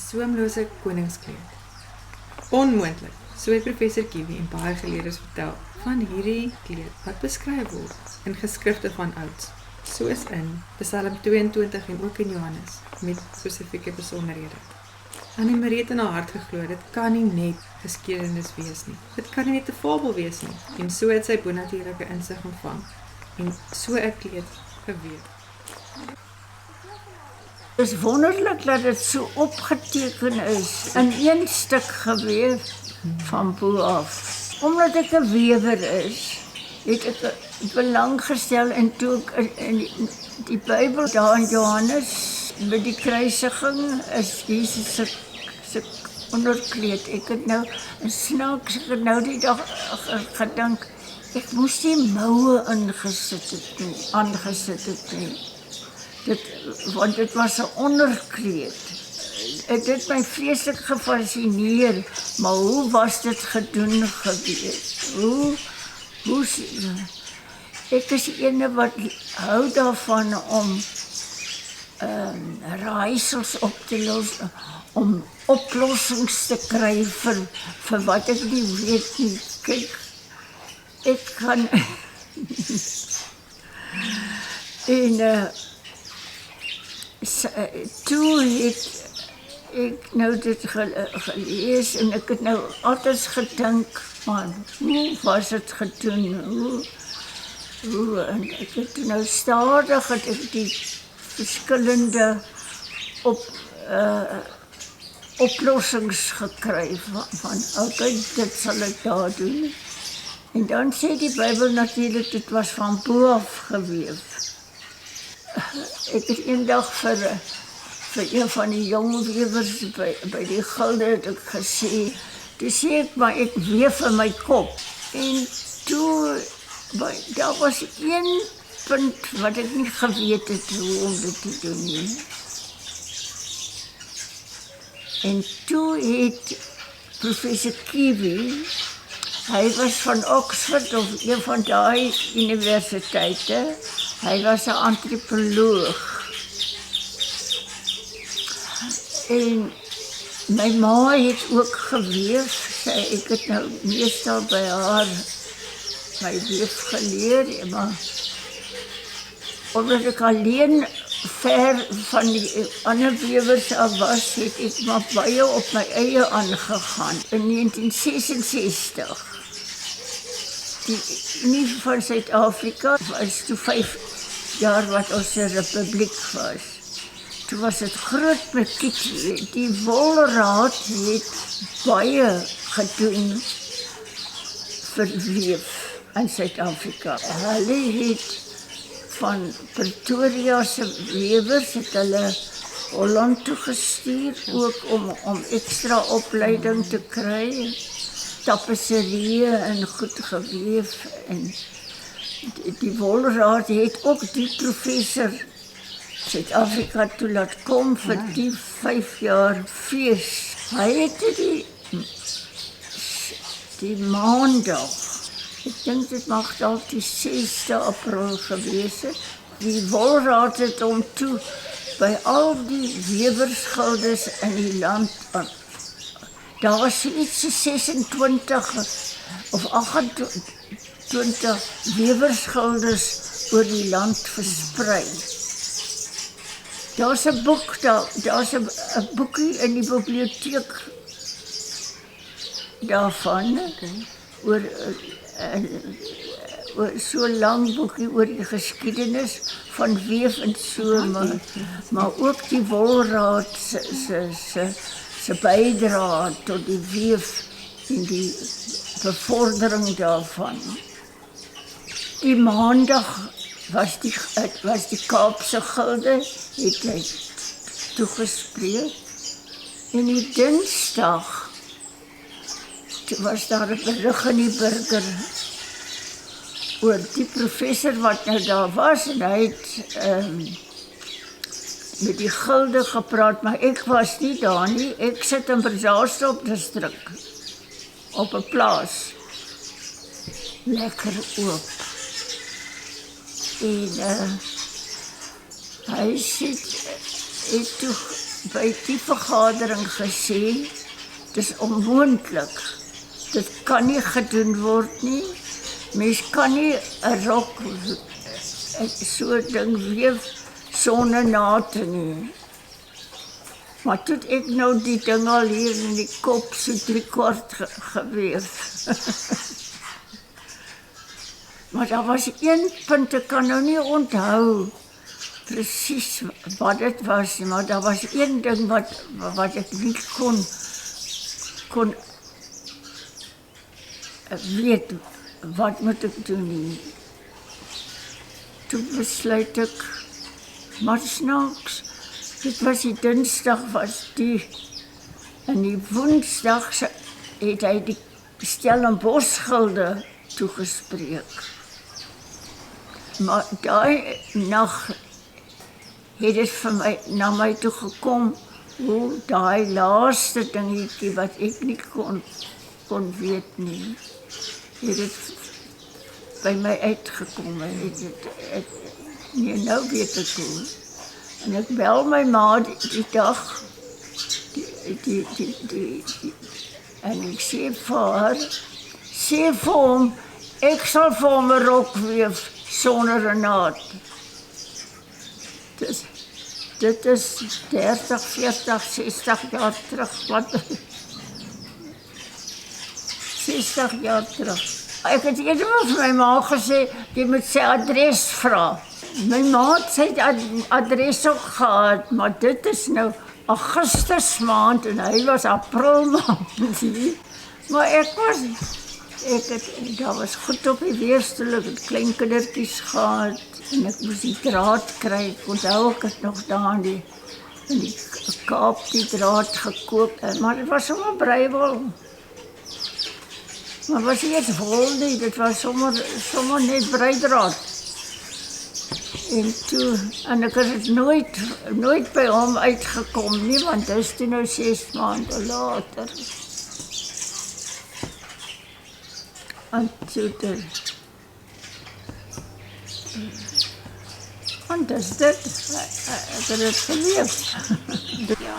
Swemlose koningskleed. Onmoontlik, so het professor Kiwi en baie geleerdes vertel van hierdie kleed wat beskryf word in geskrifte van ouds, soos in Psalm 22 en ook in Johannes, met spesifieke besonderhede. Anne-Marie het in haar hart geglo, dit kan nie net geskiedenis wees nie. Dit kan nie net 'n fabel wees nie. En so het sy bonatuurlike insig ontvang en so 'n kleed gewewe. Het is wonderlik dat het so opgeteken is, in een stuk geweef van bo af. Omdat ek 'n wewer is, het ek belang gestel en toe ek in die Bybel daar in Johannes met die kruisiging is Jesus se onderkleed. Ek het nou snaaks die dag gedink, ek moes die moue aangesit het nie. Want dit was 'n onderkleed. Dit het my vreeslik gefascineer, maar hoe was dit gedoen gewees? Ek is ene wat hou daarvan om raaisels op te los, om oplossings te kry vir wat ek nie weet nie. Kyk, ek kan en toe het ek nou dit gelees en ek het nou altyd gedink, man, hoe was dit gedoen? En ek het nou stadig het ek die verskillende oplossings gekry van okay, dit sal ek daar doen. En dan sê die Bybel natuurlik, dit was van bo af geweef. Ek het eendag vir een van die jong wewers by die Gilde het ek gesê, toe sê ek, maar ek weef in my kop. En toe, daar was een punt wat ek nie geweet het hoe om dit te doen nie. En toe het professor Kiwi, hy was van Oxford of een van daai universiteite, hy was 'n antropoloog. En my ma het ook geweef, ek het nou meestal by haar my weef geleer, maar omdat ek alleen ver van die ander wewers af was, het ek maar baie op my eie aangegaan. In 1966, die Unie van Suid-Afrika was toe 5 jaar wat ons 'n republiek was. Toe was dit groot met die Wolraad het baie gedoen vir weef in Suid-Afrika. Hulle het van Pretoria se wewers het hulle Holland toe gestuur, ook om extra opleiding te kry, tapisserieë en goed geweef. En die Wolraad het ook die professor Suid-Afrika toe laat kom vir die 5 jaar fees. Hy het die maandag, ek dink dit mag dalk die 6de April gewees het, die Wolraad het hom toe by al die wewersgildes in die land, daar was iets 26 of 28 wewersgildes oor die land versprei. Daar's 'n boek, daar's 'n boekie in die biblioteek daarvan, oor so lang boekie oor die geskiedenis van weef en so, maar ook die Wolraad se bydrae tot die weef en die bevordering daarvan. Die maandag was die Kaapse Gilde, het hy toegespreek. En die Dinsdag was daar 'n berig in die Burger oor die professor wat nou daar was, en hy het met die Gilde gepraat, maar ek was nie daar nie. Ek sit in Brazaalstad distrik op 'n plaas, lekker oop. En hy het toe by die vergadering gesê, dis onmoontlik. Dit kan nie gedoen word nie. Mens kan nie 'n rok so 'n ding weef sonder nate nie. Maar toe ek nou die ding al hier in die kop so 3/4 geweef. Maar daar was een punt, ek kan nou nie onthou presies wat dit was nie, maar daar was een ding wat ek nie kon weet wat moet ek doen nie. Toe besluit ek, maar snaaks, dit was die Dinsdag was die, en die Woensdag het hy die Stellenbosch-gilde toegespreek. Maar daai nag het dit vir my, na my toe gekom, hoe daai laaste dingetjie wat ek nie kon weet nie, het dit by my uitgekom. Nee, nou weet ek hoe. En ek bel my ma die dag, en ek sê vir haar, sê vir hom, ek sal vir hom 'n rok weef sonder 'n naad. Dit is 30, 40, 60 jaar terug. 60 jaar terug. Ek het eers vir my ma gesê, jy moet sy adres vra. My ma het sy adres ook gehad, maar dit is nou Augustus maand en hy was April maand. Maar dat was goed op die weerstoel, ek het klein kindertjies gehad en ek moes die draad kry. Ek onthou ek het nog daar in die Kaap die draad gekoop, maar dit was sommer breiwol. Maar was nie eens wol nie, dit was sommer net breidraad. En ek het nooit by hom uitgekom nie, want dit is toe nou 6 maande later. En toe en dis dit, ek het het geleef. Ja,